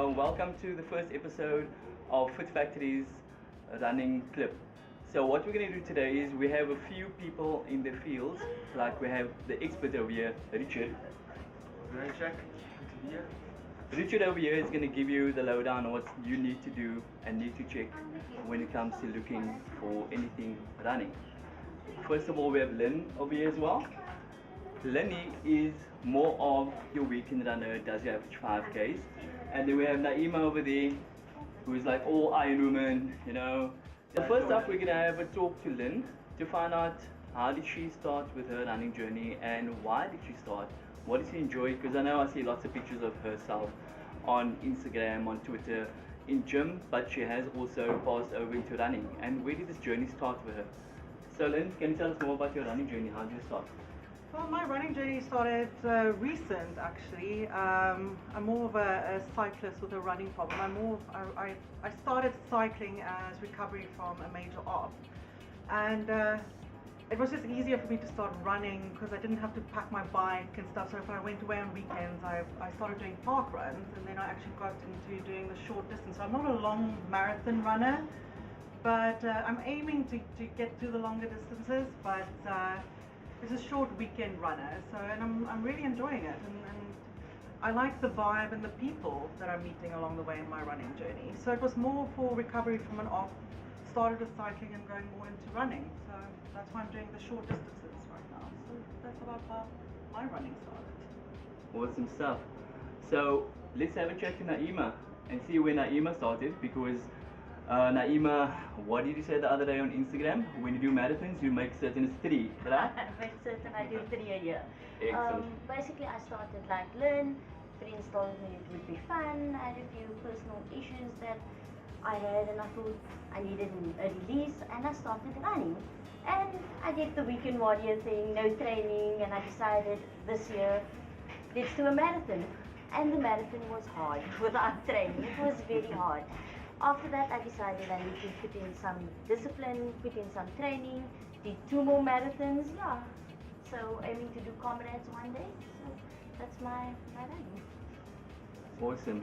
So welcome to the first episode of Fit Factory's running clip. So what we're going to do today is we have a few people in the fields, like we have the expert over here, Richard. Check. Yeah. Richard over here is going to give you the lowdown on what you need to do and need to check when it comes to looking for anything running. First of all, we have Lynn over here as well. Lenny is more of your weekend runner, does your average 5Ks. And then we have Naima over there, who is like all Iron Woman, you know. So first up, we're gonna have a talk to Lynn to find out how did she start with her running journey and why did she start? What did she enjoy? Because I know I see lots of pictures of herself on Instagram, on Twitter, in gym, but she has also passed over into running. And where did this journey start for her? So Lynn, can you tell us more about your running journey? How did you start? Well, my running journey started recent actually. I'm more of a cyclist with a running problem. I started cycling as recovery from a major op, and it was just easier for me to start running because I didn't have to pack my bike and stuff. So if I went away on weekends, I started doing park runs, and then I actually got into doing the short distance. So I'm not a long marathon runner, but I'm aiming to get to the longer distances. But it's a short weekend runner, and I'm really enjoying it, and I like the vibe and the people that I'm meeting along the way in my running journey. So it was more for recovery from an off. Started with cycling and going more into running, so that's why I'm doing the short distances right now. So that's about how my running started. Awesome stuff. So let's have a chat to Naima and see where Naima started, because Naima, what did you say the other day on Instagram? When you do marathons, you make certain it's 3, right? I make certain I do 3 a year. Excellent. Basically, I started like Lynn. Friends told me it would be fun. I had a few personal issues that I had, and I thought I needed a release, and I started running. And I did the weekend warrior thing, no training, and I decided this year, let's do a marathon. And the marathon was hard without training. It was very hard. After that, I decided I need to put in some discipline, put in some training, did 2 more marathons, yeah. So aiming to do comrades one day, so that's my running. Awesome.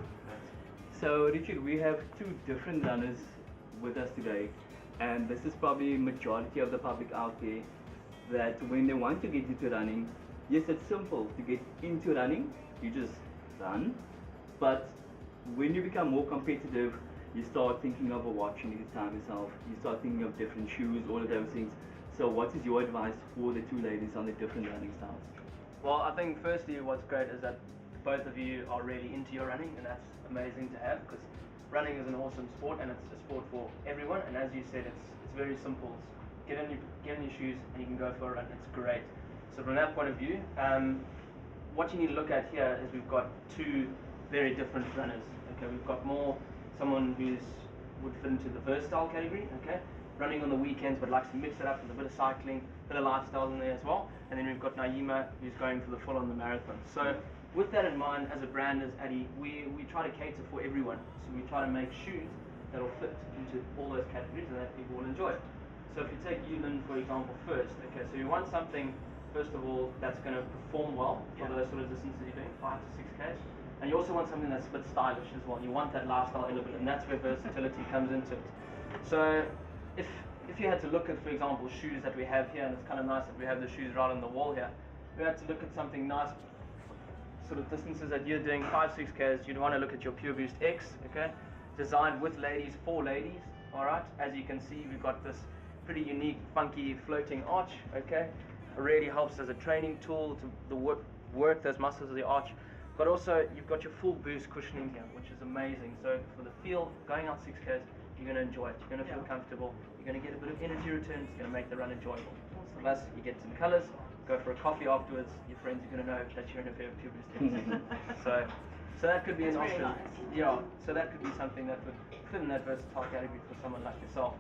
So Richard, we have 2 different runners with us today, and this is probably majority of the public out there, that when they want to get into running, yes, it's simple to get into running, you just run, but when you become more competitive, you start thinking of a watch you need to time yourself, you start thinking of different shoes, all of those things. So what is your advice for the 2 ladies on the different running styles? Well, I think firstly what's great is that both of you are really into your running, and that's amazing to have, because running is an awesome sport and it's a sport for everyone. And as you said, it's very simple. Get in your shoes and you can go for a run. It's great. So from that point of view, what you need to look at here is we've got 2 very different runners. Okay, we've got someone would fit into the versatile category, okay, running on the weekends but likes to mix it up with a bit of cycling, a bit of lifestyle in there as well. And then we've got Naima, who's going for the full on the marathon. So with that in mind, as a brand, as Adi, we try to cater for everyone. So we try to make shoes that will fit into all those categories and that people will enjoy. So if you take Lynn, for example, first, okay, so you want something, first of all, that's going to perform well for those sort of distances you're doing, 5 to 6Ks. And you also want something that's a bit stylish as well. You want that lifestyle element, and that's where versatility comes into it. So if you had to look at, for example, shoes that we have here, and it's kind of nice that we have the shoes right on the wall here, we had to look at something nice, sort of distances that you're doing, 5, 6Ks, you'd want to look at your Pure Boost X, okay? Designed with ladies, for ladies, alright? As you can see, we've got this pretty unique, funky, floating arch, okay? It really helps as a training tool to work those muscles of the arch. But also, you've got your full boost cushioning here, which is amazing. So for the field, going out 6Ks, you're going to enjoy it. You're going to feel comfortable. You're going to get a bit of energy return. It's going to make the run enjoyable. Plus, you get some colors. Go for a coffee afterwards. Your friends are going to know that you're in a pair of Pure Boost. So that could be an option. Nice. Yeah. So that could be something that would fit in that versatile category for someone like yourself.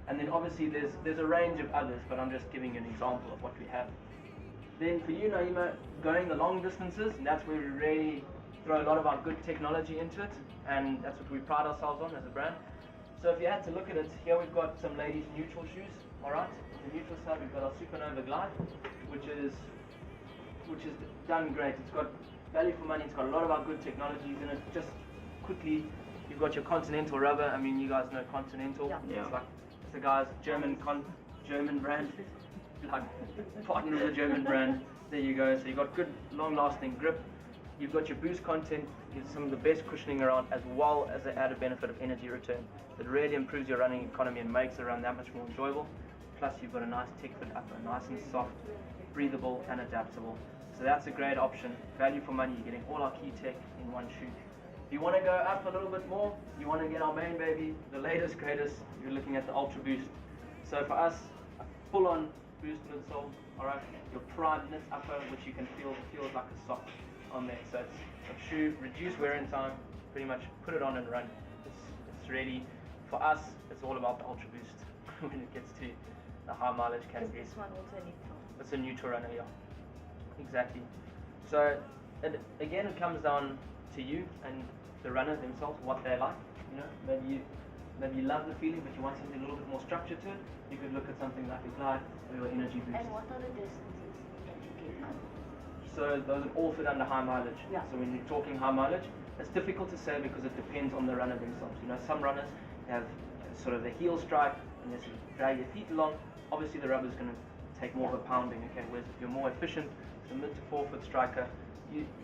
And then obviously there's a range of others, but I'm just giving you an example of what we have. Then for you, Naima, going the long distances, that's where we really throw a lot of our good technology into it, and that's what we pride ourselves on as a brand. So if you had to look at it, here we've got some ladies' neutral shoes, alright? On the neutral side we've got our Supernova Glide, which is done great. It's got value for money, it's got a lot of our good technologies in it, just quickly, you've got your Continental rubber. I mean, you guys know Continental. Yeah. Yeah. It's like it's the guy's German brand, like partner of the German brand. There you go. So you've got good, long-lasting grip. You've got your boost content, gives some of the best cushioning around, as well as the added benefit of energy return. It really improves your running economy and makes the run that much more enjoyable. Plus, you've got a nice tech fit upper, nice and soft, breathable and adaptable. So that's a great option. Value for money. You're getting all our key tech in one shoe. If you want to go up a little bit more, you want to get our main baby, the latest, greatest, you're looking at the Ultra Boost. So for us, a full-on boost midsole, alright, your prime knit upper, which you can feel, feels like a sock on there. So it's a shoe, reduce wear and time, pretty much put it on and run. It's ready. For us, it's all about the Ultra Boost when it gets to the high mileage Is categories. this one also neutral? It's a neutral runner, yeah. Exactly. So again, it comes down to you and the runner themselves, what they like. You know, maybe you love the feeling, but you want something a little bit more structured to it. You could look at something like a Glide or your Energy Boost. And what are the distances that you give us? So those all fit under high mileage. Yeah. So when you're talking high mileage, it's difficult to say because it depends on the runner themselves. You know, some runners have sort of the heel strike and they sort of drag their feet along. Obviously, the rubber is going to take more of a pounding. Okay, whereas if you're more efficient, the mid to 4 foot striker,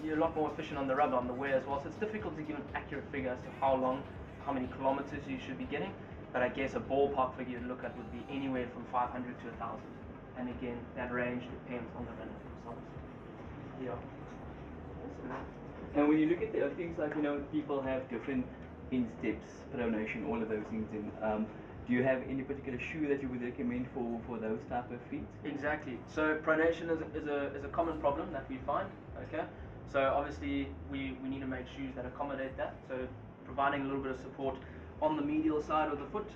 you're a lot more efficient on the rubber, on the wear as well. So it's difficult to give an accurate figure as to how long, how many kilometers you should be getting. But I guess a ballpark figure to look at would be anywhere from 500 to 1,000. And again, that range depends on the runner themselves. Yeah. And when you look at the things like, you know, people have different insteps, pronation, all of those things. And do you have any particular shoe that you would recommend for those type of feet? Exactly. So pronation is a common problem that we find. Okay. So obviously we need to make shoes that accommodate that. So providing a little bit of support on the medial side of the foot.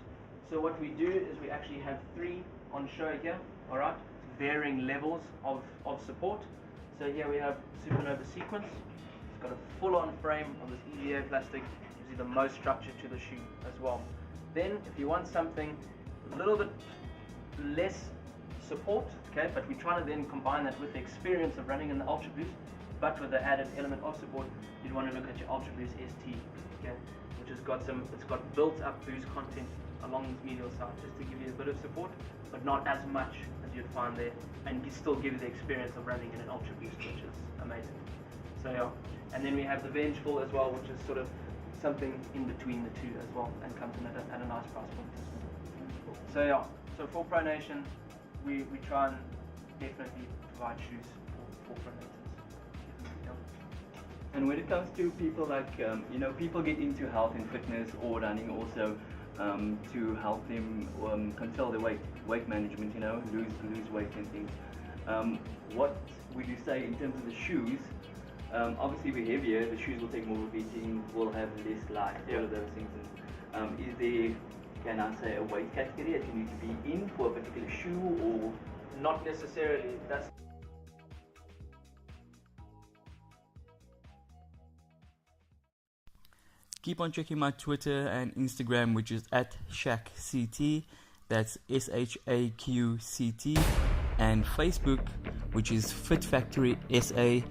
So what we do is we actually have 3 on show here. All right. Varying levels of support. So here we have Supernova Sequence. It's got a full-on frame of this EVA plastic. Gives you the most structure to the shoe as well. Then, if you want something a little bit less support, okay, but we try to then combine that with the experience of running in the Ultra Boost, but with the added element of support, you'd want to look at your Ultra Boost ST, okay, which has got it's got built-up boost content along the medial side, just to give you a bit of support, but not as much as you'd find there, and you still give you the experience of running in an Ultra Boost, which is amazing. So yeah, and then we have the Vengeful as well, which is sort of something in between the two as well, and comes in at a nice price point as well. So yeah, so for pronation, we try and definitely provide shoes for pronators. Yeah. And when it comes to people like, you know, people get into health and fitness or running also to help them control their weight management, you know, lose weight and things. What would you say in terms of the shoes? Obviously we're heavier, the shoes will take more repeating, will have less life, all of those things. And, is there, can I say, a weight category that you need to be in for a particular shoe, or? Not necessarily. That's Keep on checking my Twitter and Instagram, which is @ShaqCT, that's SHAQCT, and Facebook, which is Fit Factory SA,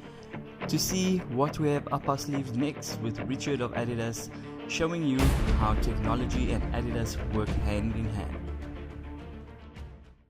to see what we have up our sleeves next with Richard of Adidas, showing you how technology and Adidas work hand in hand.